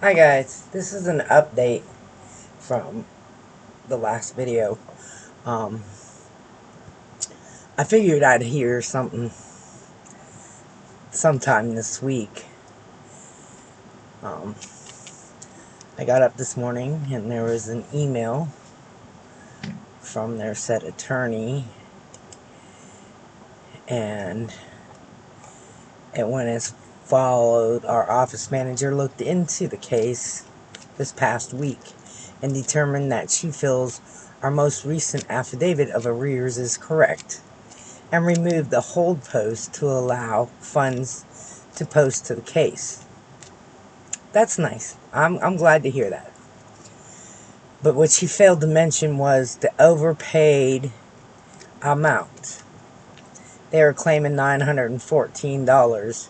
Hi guys, this is an update from the last video. Um, I figured I'd hear something sometime this week. Um, I got up this morning and there was an email from their said attorney, and it went as followed. Our office manager looked into the case this past week and determined that she feels our most recent affidavit of arrears is correct, and removed the hold post to allow funds to post to the case. That's nice. I'm glad to hear that. But what she failed to mention was the overpaid amount. They were claiming $914.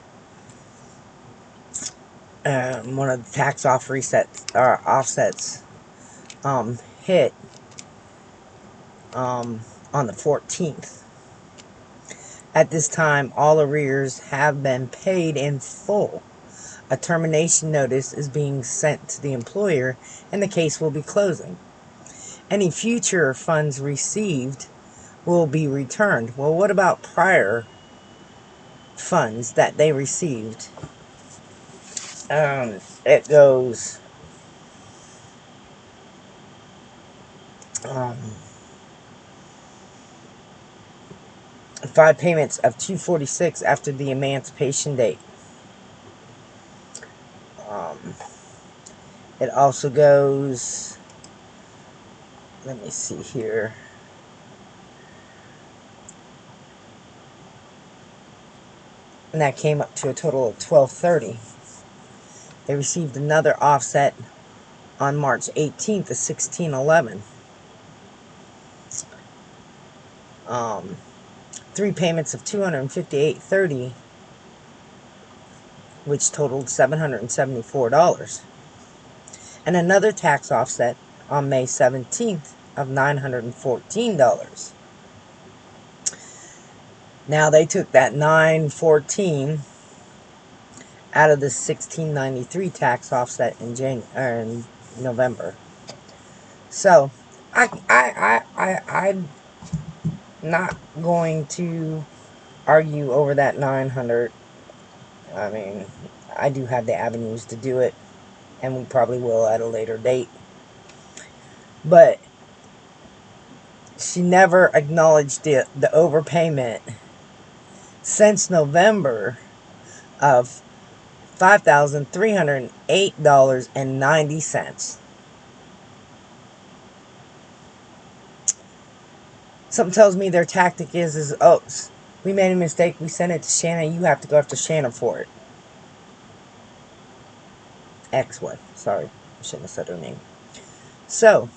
One of the tax offsets hit on the 14th. At this time, all arrears have been paid in full. A termination notice is being sent to the employer, and the case will be closing. Any future funds received will be returned. Well, what about prior funds that they received? It goes um, 5 payments of $246 after the emancipation date. Um, it also goes, let me see here. And that came up to a total of $1230. They received another offset on March 18th of $1611. 3 payments of $258.30, which totaled $774. And another tax offset on May 17th of $914. Now they took that $914 out of the $1693 tax offset in November. So I'm not going to argue over that 900. I mean, I do have the avenues to do it, and we probably will at a later date. But she never acknowledged the overpayment since November of $5,308.90. Something tells me their tactic is, oh, we made a mistake, we sent it to Shannon, you have to go after Shannon for it. Ex-wife, sorry, I shouldn't have said her name. So,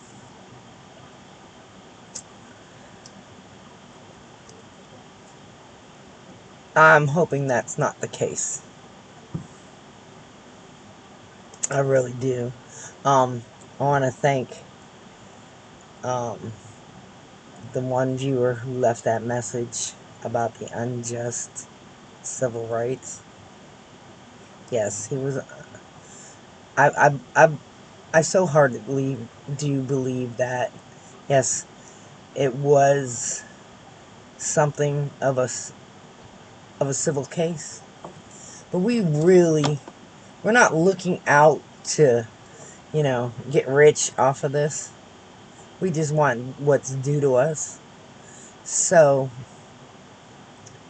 I'm hoping that's not the case. I really do. I want to thank the one viewer who left that message about the unjust civil rights. Yes, he was. I so heartedly do believe that. Yes, it was something of a civil case, but we're not looking out to, get rich off of this. We just want what's due to us. So,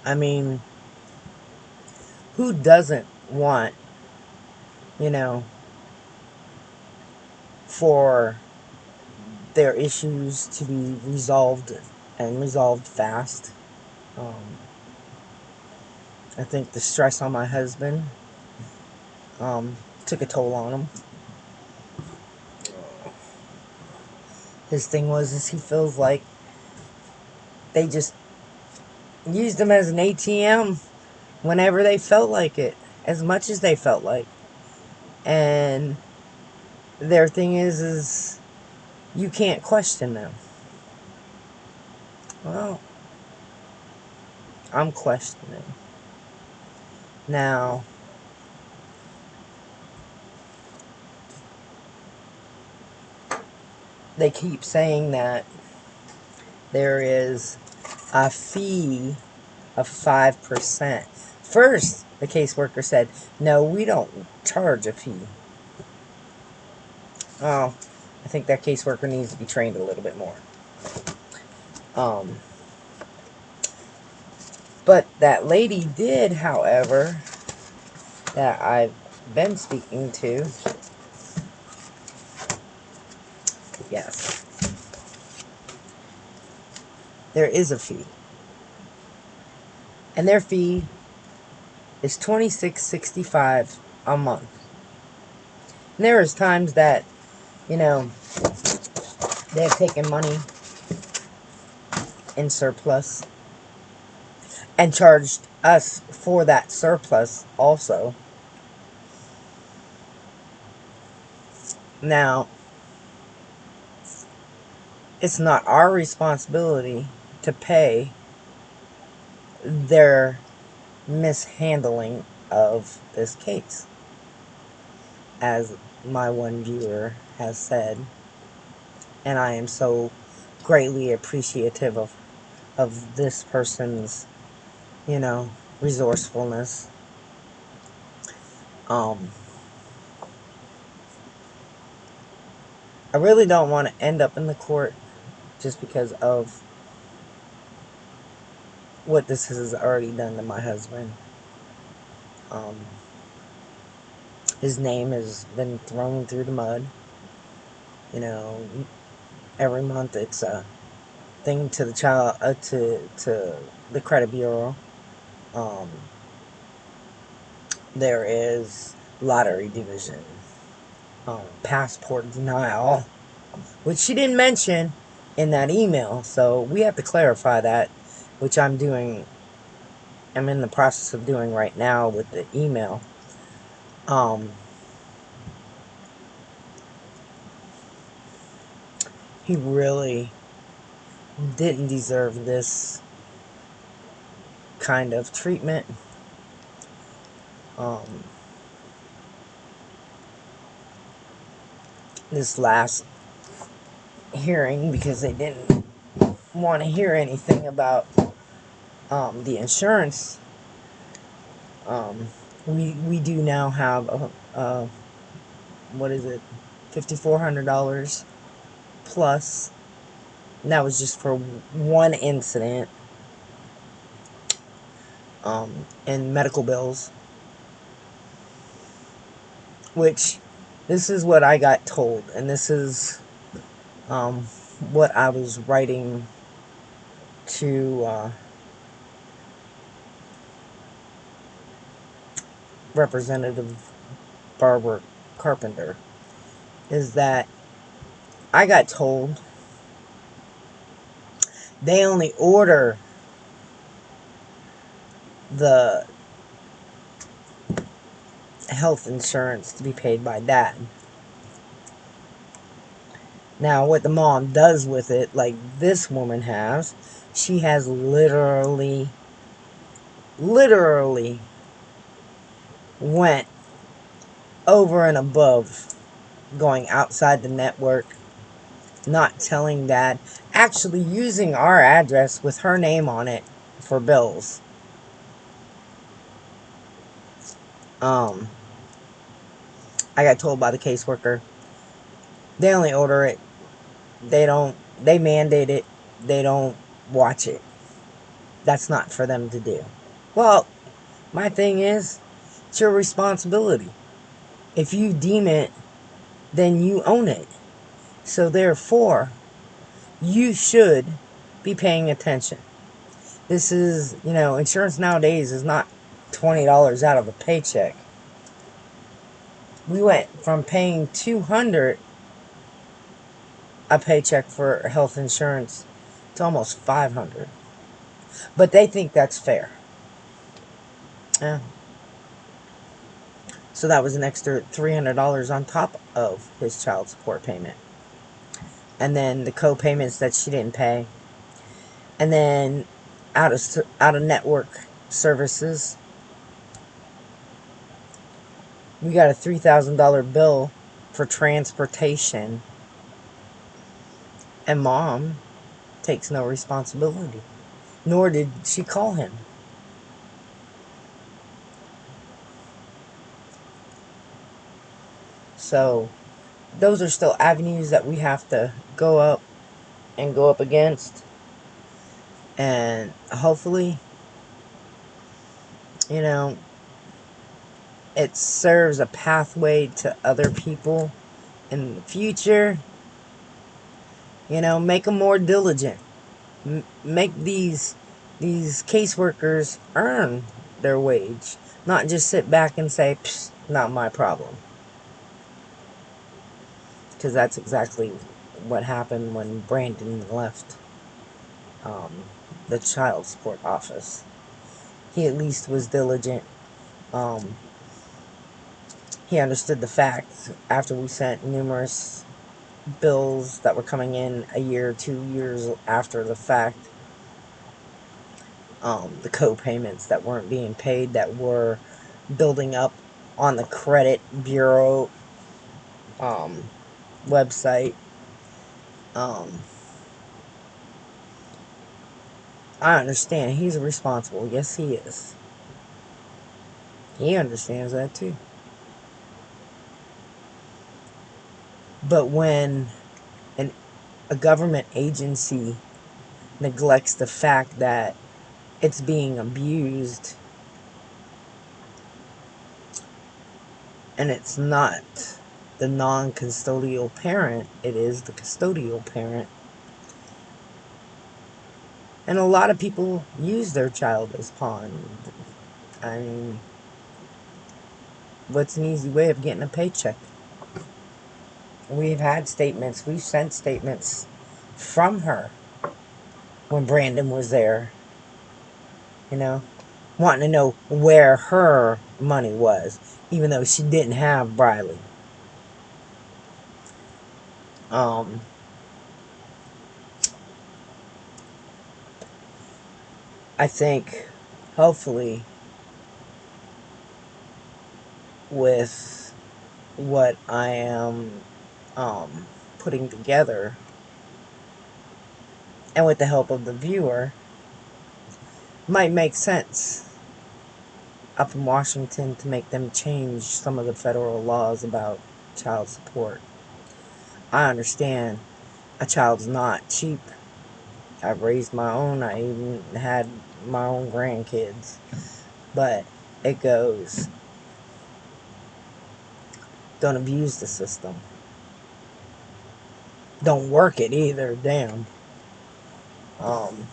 I mean, who doesn't want, you know, for their issues to be resolved and resolved fast? I think the stress on my husband took a toll on him. His thing is he feels like they just used him as an ATM whenever they felt like it, as much as they felt like. And their thing is you can't question them. Well, I'm questioning. Now, they keep saying that there is a fee of 5%. First, the caseworker said, no, we don't charge a fee. Oh, I think that caseworker needs to be trained a little bit more. But that lady did, however, that I've been speaking to, yes, there is a fee. And their fee is $26.65 a month. And there is times that, you know, they have taken money in surplus and charged us for that surplus also. Now, it's not our responsibility to pay their mishandling of this case, as my one viewer has said, and I am so greatly appreciative of this person's, you know, resourcefulness. I really don't want to end up in the court just because of what this has already done to my husband. His name has been thrown through the mud. You know, every month it's a thing to the child, to the credit bureau. There is lottery division, passport denial, which she didn't mention in that email. So we have to clarify that, which I'm doing. I'm in the process of doing right now with the email. He really didn't deserve this kind of treatment. This last hearing, because they didn't want to hear anything about the insurance. We do now have what is it, $5,400 plus, and that was just for one incident, and medical bills, which this is what I got told, and this is what I was writing to Representative Barbara Carpenter, is that I got told they only order the health insurance to be paid by dad. Now, what the mom does with it, like this woman has, she has literally went over and above, going outside the network, not telling dad, actually using our address with her name on it for bills. I got told by the caseworker, they only order it, they mandate it, they don't watch it. That's not for them to do. Well, my thing is, it's your responsibility. If you deem it, then you own it. So therefore, you should be paying attention. This is, insurance nowadays is not $20 out of a paycheck. We went from paying $200 a paycheck for health insurance to almost $500. But they think that's fair. Yeah. So that was an extra $300 on top of his child support payment. And then the co-payments that she didn't pay. And then out of network services, we got a $3,000 bill for transportation And mom takes no responsibility. Nor did she call him. So, those are still avenues that we have to go up and go up against. And hopefully, you know, it serves a pathway to other people in the future. You know, make them more diligent. Make these caseworkers earn their wage, not just sit back and say, "Psh, not my problem." Because that's exactly what happened when Brandon left um, the child support office. He at least was diligent. Um, he understood the facts after we sent numerous bills that were coming in a year, 2 years after the fact. The co-payments that weren't being paid, that were building up on the credit bureau um, website. Um, I understand he's responsible. Yes, he is. He understands that too. But when an, a government agency neglects the fact that it's being abused, and it's not the non-custodial parent, it is the custodial parent. And a lot of people use their child as pawn. I mean, what's an easy way of getting a paycheck? We've had statements, we've sent statements from her when Brandon was there, you know, wanting to know where her money was, even though she didn't have Briley. Um, I think, hopefully, with what I am putting together, and with the help of the viewer, might make sense up in Washington to make them change some of the federal laws about child support. I understand a child's not cheap. I've raised my own. I even had my own grandkids. But it goes, don't abuse the system. Don't work it either, damn. Um,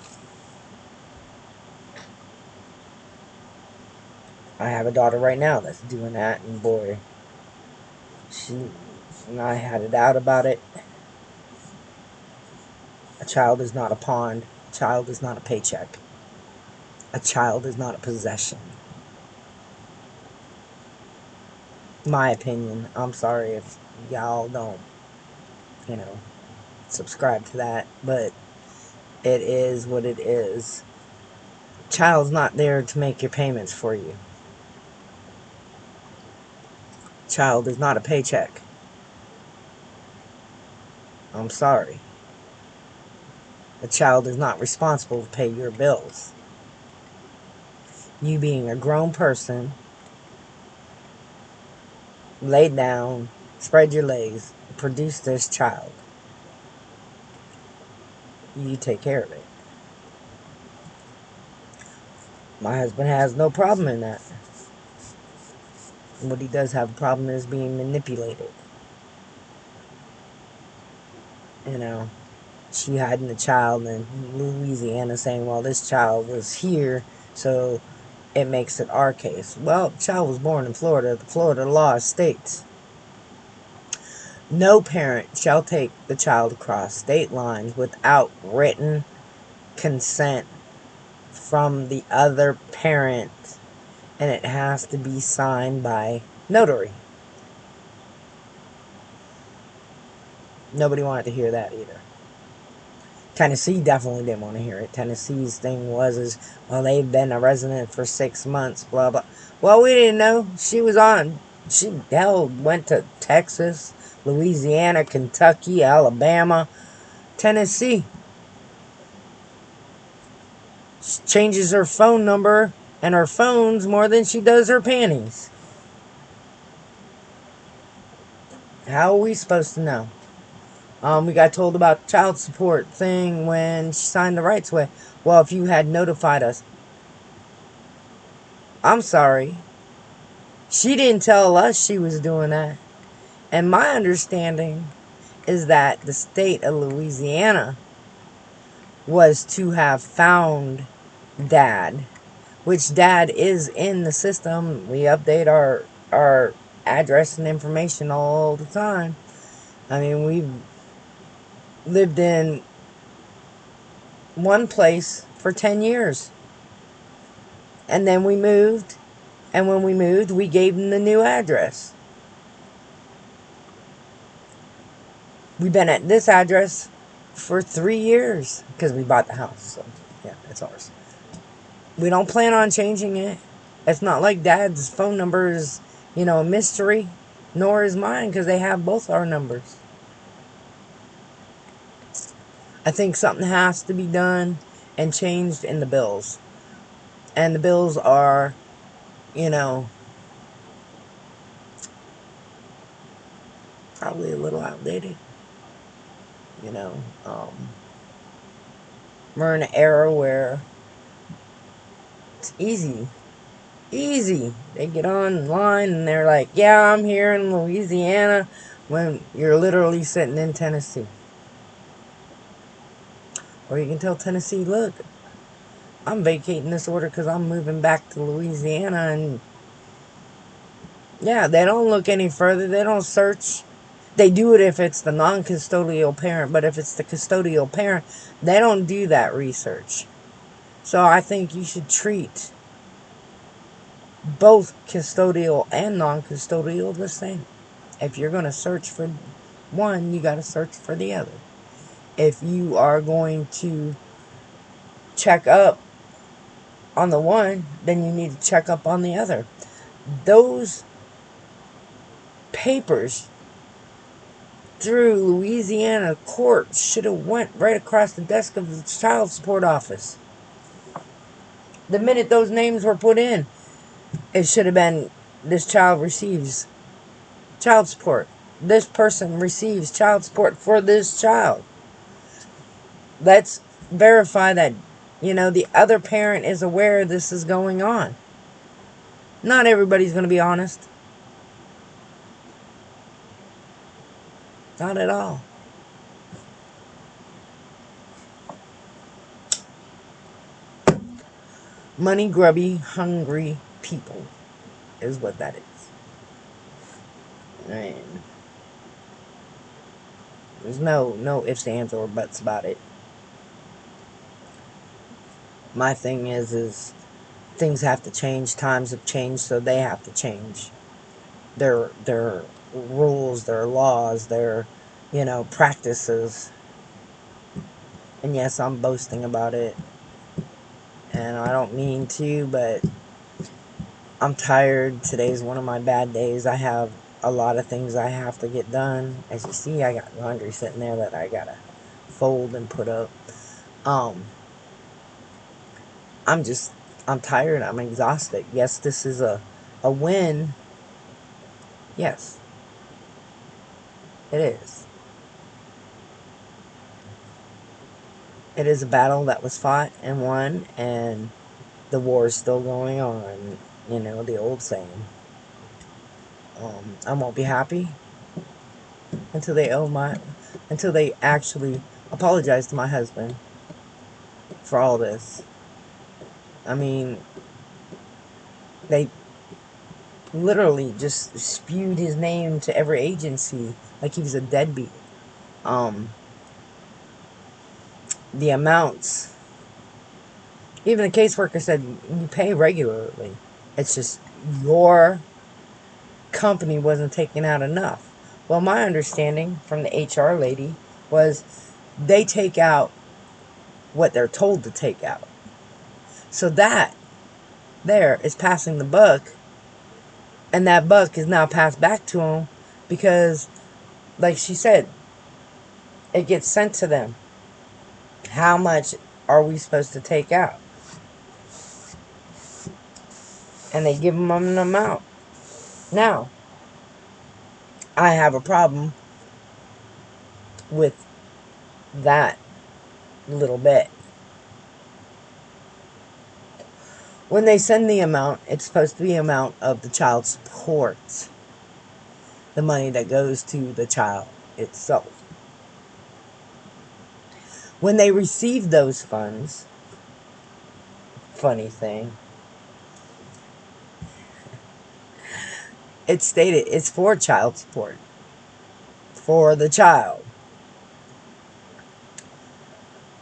I have a daughter right now that's doing that, and boy, she and I had it out about it. A child is not a pawn. A child is not a paycheck. A child is not a possession. My opinion. I'm sorry if y'all don't, you know, subscribe to that, but it is what it is. Child's not there to make your payments for you. Child is not a paycheck. I'm sorry. A child is not responsible to pay your bills. You being a grown person, lay down, spread your legs, produce this child. You take care of it. My husband has no problem in that. What he does have a problem is being manipulated. You know, she hiding the child in Louisiana saying, well, this child was here, so it makes it our case. Well, the child was born in Florida. The Florida law states no parent shall take the child across state lines without written consent from the other parent, and it has to be signed by notary. Nobody wanted to hear that either. Tennessee definitely didn't want to hear it. Tennessee's thing was, well, they've been a resident for 6 months, blah, blah. Well, we didn't know. She went to Texas, Louisiana, Kentucky, Alabama, Tennessee. She changes her phone number and her phones more than she does her panties. How are we supposed to know? We got told about the child support thing when she signed the rights away. Well, if you had notified us. I'm sorry. She didn't tell us she was doing that. And my understanding is that the state of Louisiana was to have found Dad, which Dad is in the system. We update our address and information all the time. I mean, we've lived in one place for 10 years. And then we moved. And when we moved, we gave them the new address. We've been at this address for 3 years because we bought the house. So, yeah, it's ours. We don't plan on changing it. It's not like Dad's phone number is, a mystery. Nor is mine, because they have both our numbers. I think something has to be done and changed in the bills. And the bills are, probably a little outdated. We're in an era where it's easy. Easy. They get online and they're like, yeah, I'm here in Louisiana, when you're literally sitting in Tennessee. Or you can tell Tennessee, look, I'm vacating this order because I'm moving back to Louisiana. And yeah, they don't look any further. They don't search. They do it if it's the non-custodial parent, but if it's the custodial parent, they don't do that research. So I think you should treat both custodial and non-custodial the same. If you're going to search for one, you got to search for the other. If you are going to check up on the one, then you need to check up on the other. Those papers through Louisiana courts should have went right across the desk of the child support office. The minute those names were put in, it should have been, this child receives child support. This person receives child support for this child. Let's verify that, the other parent is aware this is going on. Not everybody's going to be honest. Not at all. Money grubby, hungry people is what that is. And there's no ifs, ands, or buts about it. My thing is things have to change. Times have changed, so they have to change. Their rules, their laws, their practices. And yes, I'm boasting about it. And I don't mean to, but I'm tired. Today's one of my bad days. I have a lot of things I have to get done. As you see, I got laundry sitting there that I gotta fold and put up. I'm tired. I'm exhausted. Yes, this is a win. Yes, it is. It is a battle that was fought and won, and the war is still going on. The old saying. I won't be happy until they actually apologize to my husband for all this. I mean, they literally just spewed his name to every agency like he was a deadbeat. The amounts, even the caseworker said, you pay regularly. It's just your company wasn't taking out enough. Well, my understanding from the HR lady was they take out what they're told to take out. So that there is passing the buck, and that buck is now passed back to them because, like she said, it gets sent to them. How much are we supposed to take out? And they give them an amount. Now, I have a problem with that little bit. When they send the amount, it's supposed to be the amount of the child support, the money that goes to the child itself. When they receive those funds, funny thing, it's stated it's for child support, for the child.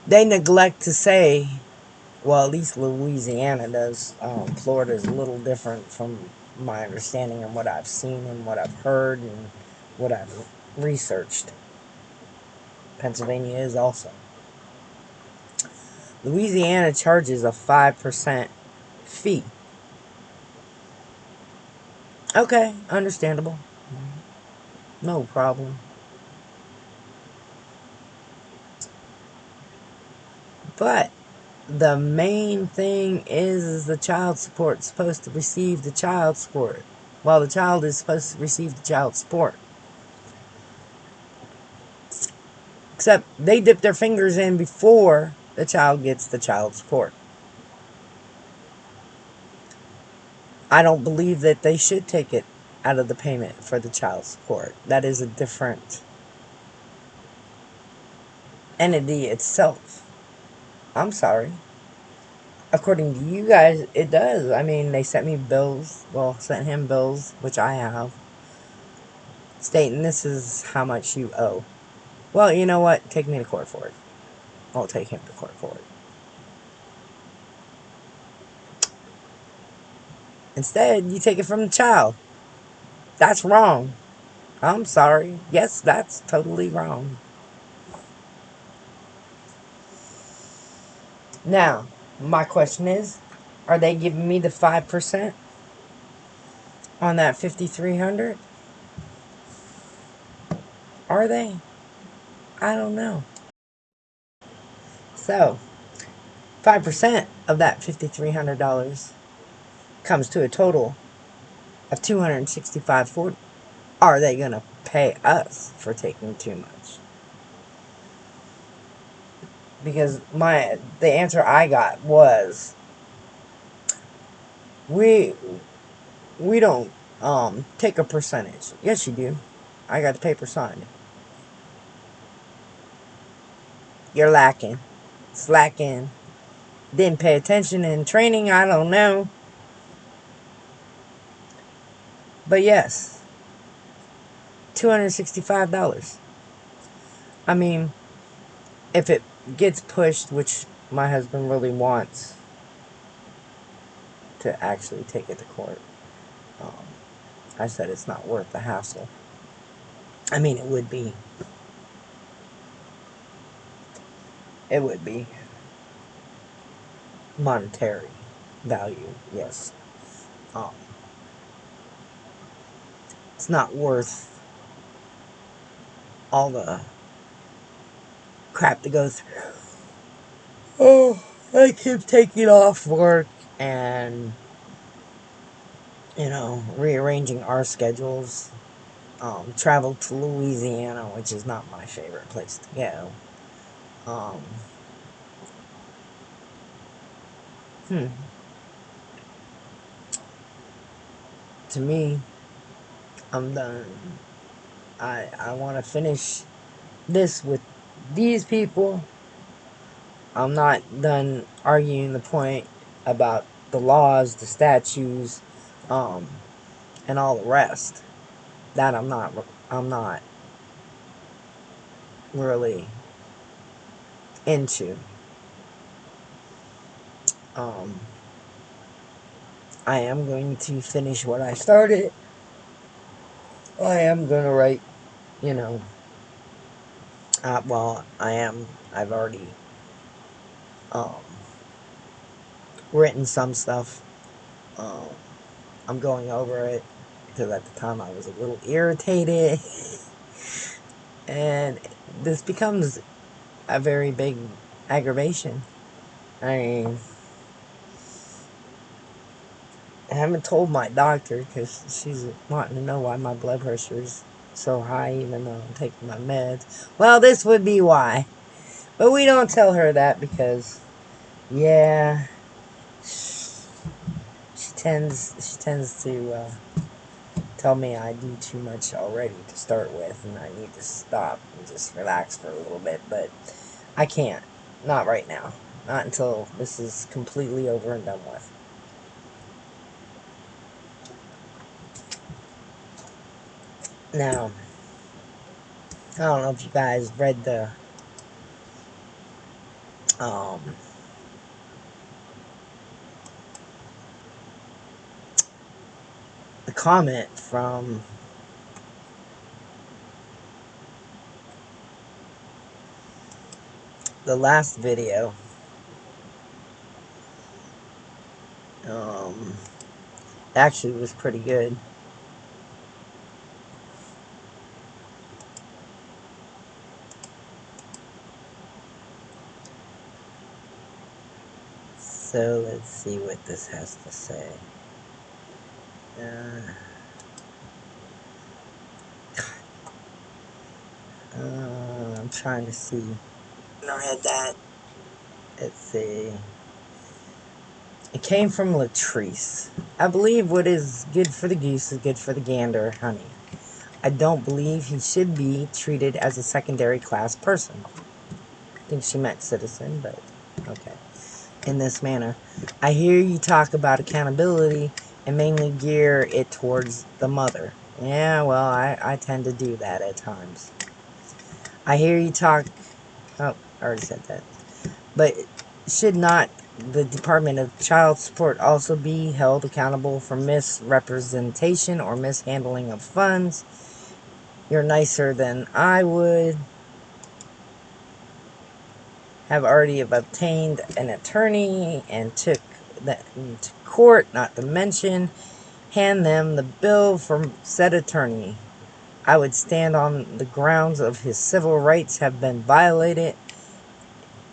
They neglect to say, well, at least Louisiana does. Florida is a little different from my understanding and what I've seen and what I've heard and what I've researched. Pennsylvania is also. Louisiana charges a 5% fee. Okay, understandable. No problem. But the main thing is the child support is supposed to receive the child support. While the child is supposed to receive the child support. Except they dip their fingers in before the child gets the child support. I don't believe that they should take it out of the payment for the child support. That is a different entity itself. I'm sorry. According to you guys, it does. I mean, they sent me bills. Well, sent him bills, which I have, stating this is how much you owe. Well, you know what? Take me to court for it. I'll take him to court for it. Instead, you take it from the child. That's wrong. I'm sorry. Yes, that's totally wrong. Now, my question is, are they giving me the 5% on that 5,300? Are they? I don't know. So, 5% of that $5,300 comes to a total of $265.40. Are they going to pay us for taking too much? Because the answer I got was, we don't take a percentage. Yes, you do. I got the paper signed. You're lacking. Slacking. Didn't pay attention in training. I don't know. But yes, $265. I mean, if it gets pushed, which my husband really wants to actually take it to court, um, I said it's not worth the hassle. I mean, it would be. It would be. Monetary value, yes. Um, it's not worth all the crap to go through. Oh, I keep taking off work and, rearranging our schedules. Travel to Louisiana, which is not my favorite place to go. Um, hmm. To me, I'm done. I want to finish this with these people. I'm not done arguing the point about the laws, the statutes, um, and all the rest. That I'm not really into. Um, I am going to finish what I started. I am going to write, you know, well, I am. I've already um, written some stuff. Um, I'm going over it because at the time I was a little irritated. And this becomes a very big aggravation. I mean, I haven't told my doctor because she's wanting to know why my blood pressure is so high even though I'm taking my meds. Well, this would be why. But we don't tell her that because, yeah, she tends to tell me I do too much already to start with and I need to stop and just relax for a little bit. But I can't. Not right now. Not until this is completely over and done with. Now, I don't know if you guys read um, the comment from the last video. Um, actually was pretty good. So let's see what this has to say. Uh, I'm trying to see. I read that. Let's see. It came from Latrice. I believe what is good for the goose is good for the gander, honey. I don't believe he should be treated as a secondary class person. I think she meant citizen, but okay. In this manner, I hear you talk about accountability and mainly gear it towards the mother. Yeah, well, I tend to do that at times. I hear you talk. Oh, I already said that. But should not the Department of Child Support also be held accountable for misrepresentation or mishandling of funds? You're nicer than I would have already obtained an attorney and took that to court, not to mention hand them the bill from said attorney. I would stand on the grounds of his civil rights have been violated.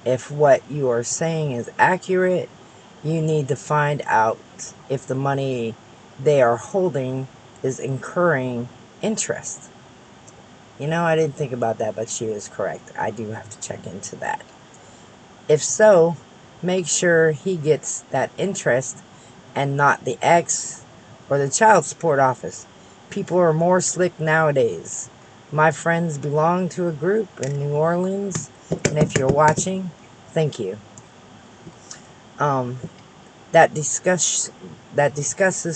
If what you are saying is accurate, you need to find out if the money they are holding is incurring interest. You know, I didn't think about that, but she is correct. I do have to check into that. If so, make sure he gets that interest and not the ex or the child support office. People are more slick nowadays. My friends belong to a group in New Orleans, and if you're watching, thank you. Um, that discusses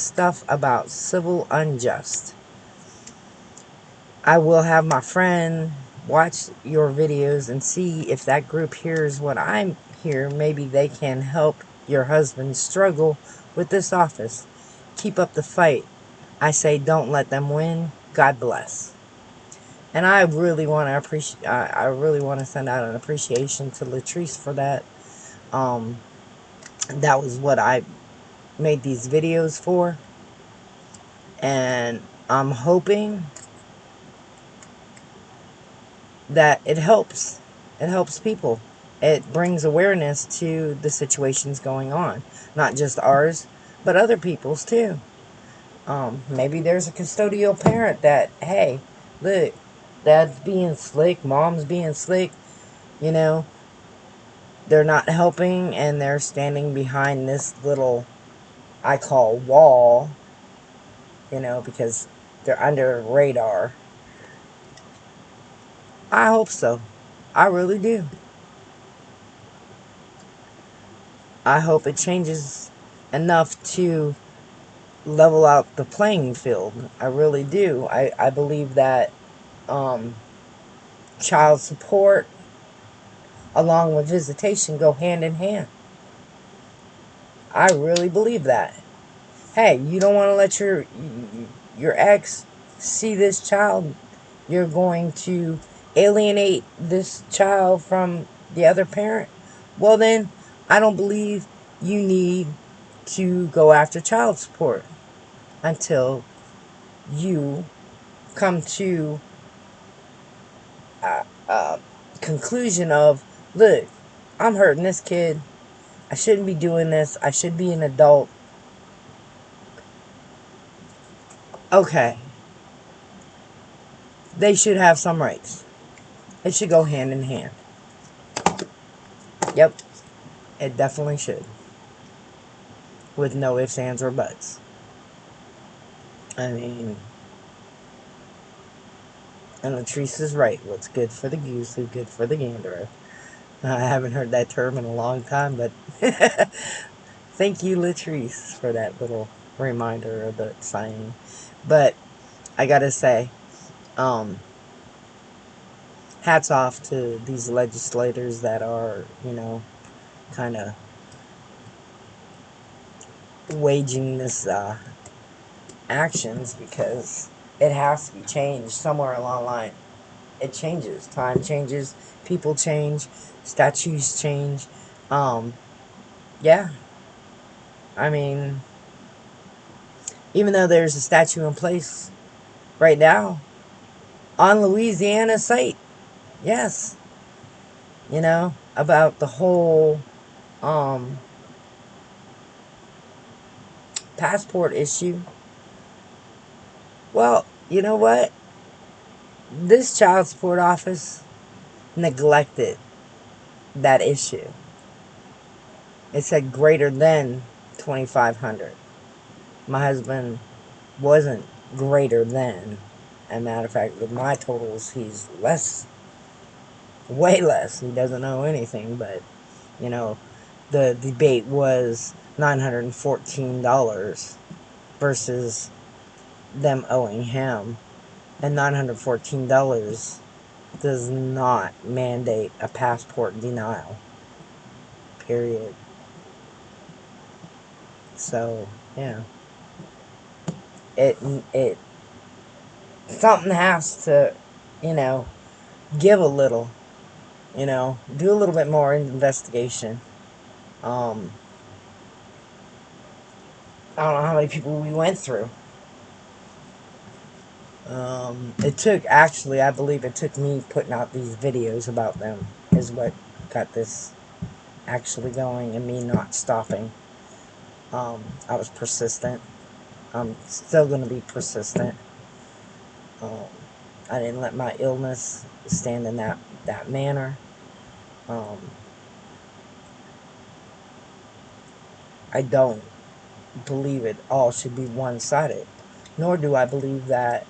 stuff about civil unjust. I will have my friend watch your videos and see if that group hears what I'm here. Maybe they can help your husband struggle with this office. Keep up the fight. I say don't let them win. God bless. And I really want to appreciate. I really want to send out an appreciation to Latrice for that. Um, that was what I made these videos for, and I'm hoping that it helps. It helps people. It brings awareness to the situations going on, not just ours, but other people's too. Maybe there's a custodial parent that, hey, look, dad's being slick, mom's being slick, you know, they're not helping and they're standing behind this little, I call wall, you know, because they're under radar. I hope so. I really do. I hope it changes enough to level out the playing field. I really do. I believe that um, child support along with visitation go hand in hand. I really believe that. Hey, you don't want to let your ex see this child. You're going to alienate this child from the other parent. Well then, I don't believe you need to go after child support until you come to a conclusion of, look, I'm hurting this kid. I shouldn't be doing this. I should be an adult. Okay. They should have some rights. It should go hand in hand. Yep. It definitely should. With no ifs, ands, or buts. I mean, and Latrice is right. What's good for the goose is good for the gander. I haven't heard that term in a long time, but thank you, Latrice, for that little reminder of the saying. But I gotta say, hats off to these legislators that are, kind of waging this actions, because it has to be changed somewhere along the line. It changes. Time changes. People change. Statutes change. Yeah. I mean, even though there's a statue in place right now on Louisiana site, yes, about the whole passport issue. Well, you know what? This child support office neglected that issue. It said greater than 2,500. My husband wasn't greater than. As a matter of fact, with my totals, he's less, way less. He doesn't know anything, but, the debate was $914 versus them owing him. And $914 does not mandate a passport denial. Period. So, yeah. It, it, something has to, give a little, do a little bit more investigation. I don't know how many people we went through. It took, actually, I believe it took me putting out these videos about them is what got this actually going, and me not stopping. I was persistent. I'm still going to be persistent. Um, I didn't let my illness stand in that manner. I don't believe it all should be one-sided, nor do I believe that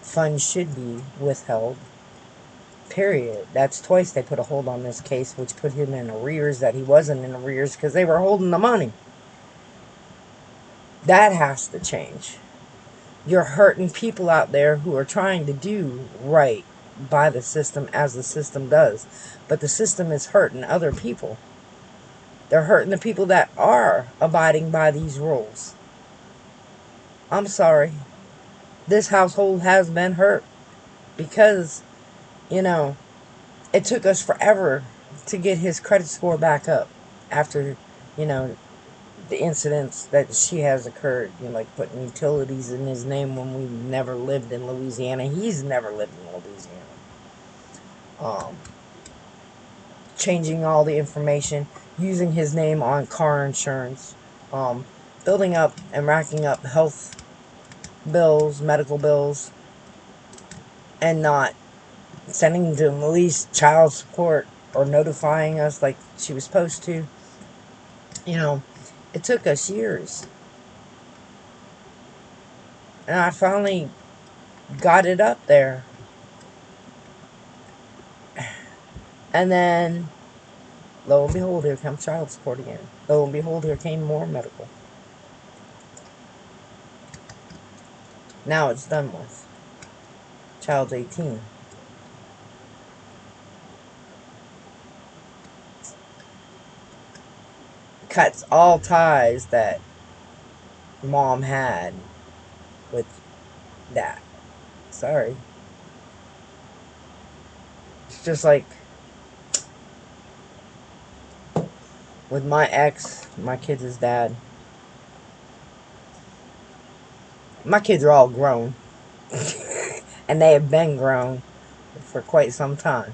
funds should be withheld. Period. That's twice they put a hold on this case, which put him in arrears that he wasn't in arrears because they were holding the money. That has to change. You're hurting people out there who are trying to do right by the system as the system does. But the system is hurting other people. They're hurting the people that are abiding by these rules. I'm sorry. This household has been hurt because, it took us forever to get his credit score back up after, the incidents that she has occurred, like putting utilities in his name when we never lived in Louisiana. He's never lived in Louisiana. Changing all the information, using his name on car insurance, building up and racking up health bills, medical bills, and not sending to Louise child support or notifying us like she was supposed to. It took us years. And I finally got it up there. And then, lo and behold, here comes child support again. Lo and behold, here came more medical. Now it's done with. Child's 18. Cuts all ties that mom had with that. Sorry. It's just like with my ex, my kids' dad. My kids are all grown. And they have been grown for quite some time.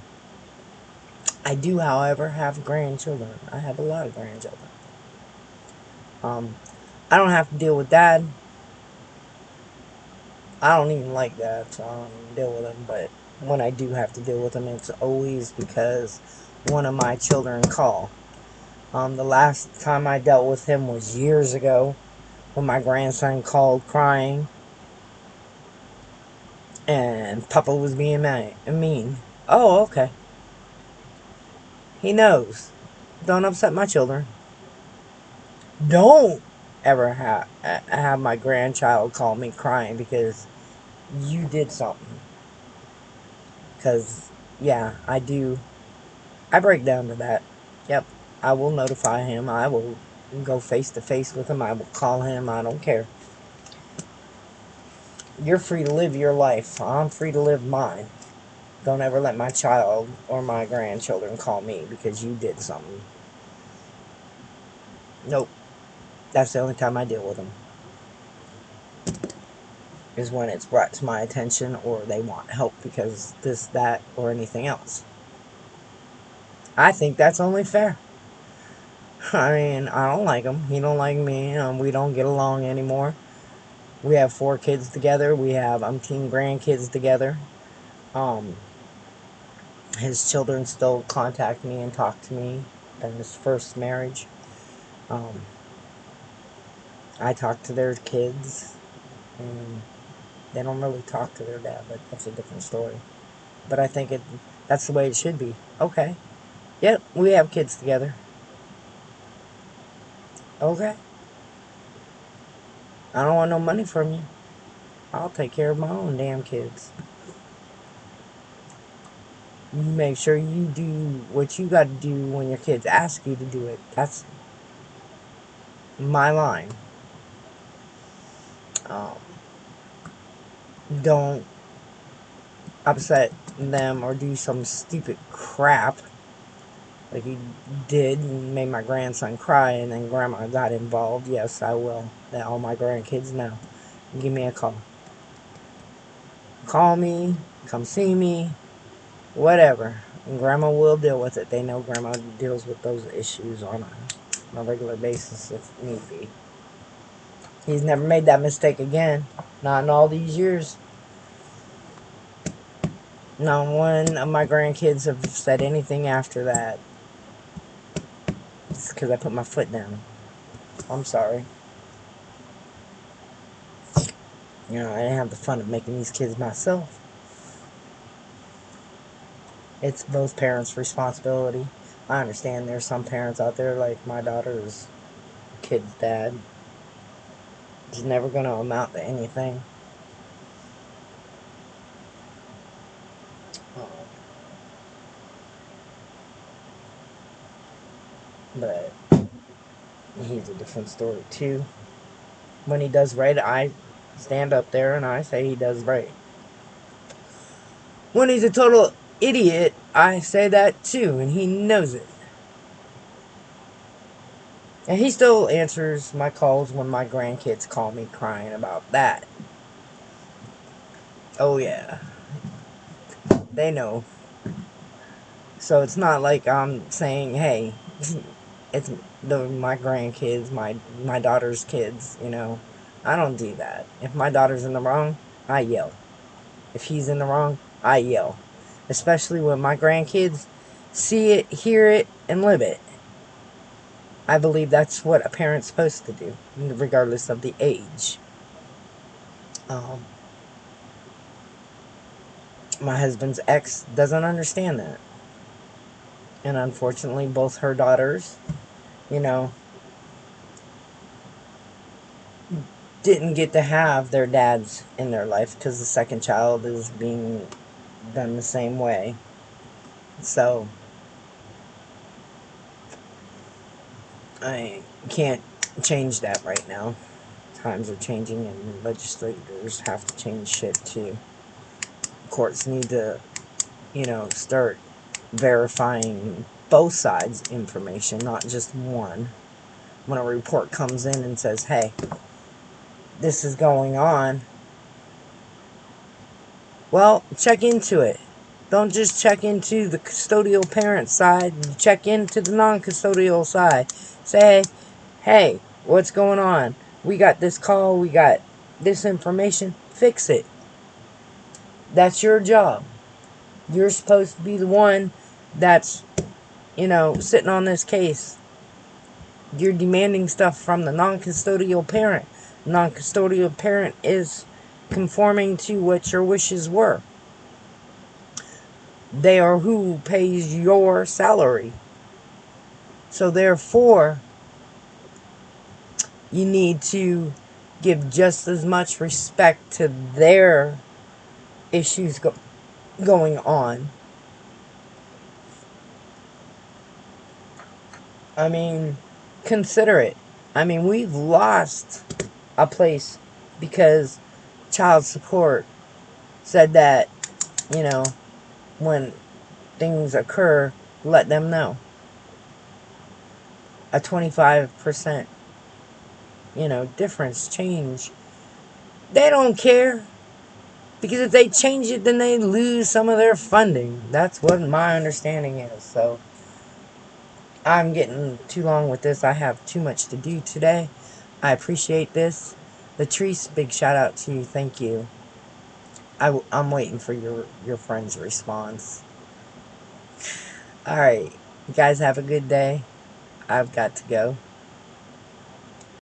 I do, however, have grandchildren. I have a lot of grandchildren. Um, I don't have to deal with dad. I don't even like dad, so I don't even deal with him. But when I do have to deal with him, it's always because one of my children call. The last time I dealt with him was years ago when my grandson called crying and Papa was being mean. Oh, okay. He knows. Don't upset my children. Don't ever have my grandchild call me crying because you did something. Because, yeah, I do. I break down to that. Yep. I will notify him. I will go face to face with him. I will call him. I don't care. You're free to live your life. I'm free to live mine. Don't ever let my child or my grandchildren call me because you did something. Nope. That's the only time I deal with them. Is when it's brought to my attention or they want help because this, that, or anything else. I think that's only fair. I mean, I don't like him. He don't like me. We don't get along anymore. We have 4 kids together. We have umpteen grandkids together. Um, his children still contact me and talk to me in his first marriage. Um, I talk to their kids, and they don't really talk to their dad, but that's a different story. But I think that's the way it should be. Okay. Yep, we have kids together. Okay. I don't want no money from you. I'll take care of my own damn kids. You make sure you do what you got to do when your kids ask you to do it. That's my line. Um, don't upset them or do some stupid crap like you did and made my grandson cry and then grandma got involved. Yes, I will. Let all my grandkids know. Give me a call. Call me, come see me, whatever. And grandma will deal with it. They know grandma deals with those issues on a regular basis if need be. He's never made that mistake again. Not in all these years. Not one of my grandkids have said anything after that. It's because I put my foot down. I'm sorry. You know, I didn't have the fun of making these kids myself. It's both parents' responsibility. I understand there's some parents out there, like my daughter's kid's dad. It's never going to amount to anything. Um, but he's a different story, too. When he does right, I stand up there and I say he does right. When he's a total idiot, I say that, too, and he knows it. And he still answers my calls when my grandkids call me crying about that. Oh, yeah. They know. So it's not like I'm saying, hey, it's my grandkids, my daughter's kids, you know. I don't do that. If my daughter's in the wrong, I yell. If he's in the wrong, I yell. Especially when my grandkids see it, hear it, and live it. I believe that's what a parent's supposed to do, regardless of the age. Um, my husband's ex doesn't understand that. And unfortunately, both her daughters, you know, didn't get to have their dads in their life because the second child is being done the same way. So, I can't change that right now. Times are changing and legislators have to change shit too. Courts need to, you know, start verifying both sides' information, not just one. When a report comes in and says, hey, this is going on, well, check into it. Don't just check into the custodial parent side. Check into the non-custodial side. Say, hey, what's going on? We got this call. We got this information. Fix it. That's your job. You're supposed to be the one that's, sitting on this case. You're demanding stuff from the non-custodial parent. Non-custodial parent is conforming to what your wishes were. They are who pays your salary. So therefore, you need to give just as much respect to their issues going on. I mean, consider it. I mean, we've lost a place because child support said that, when things occur, let them know. A 25%, difference, change. They don't care. Because if they change it, then they lose some of their funding. That's what my understanding is. So, I'm getting too long with this. I have too much to do today. I appreciate this. Latrice, big shout out to you. Thank you. I'm waiting for your friend's response. Alright. You guys have a good day. I've got to go.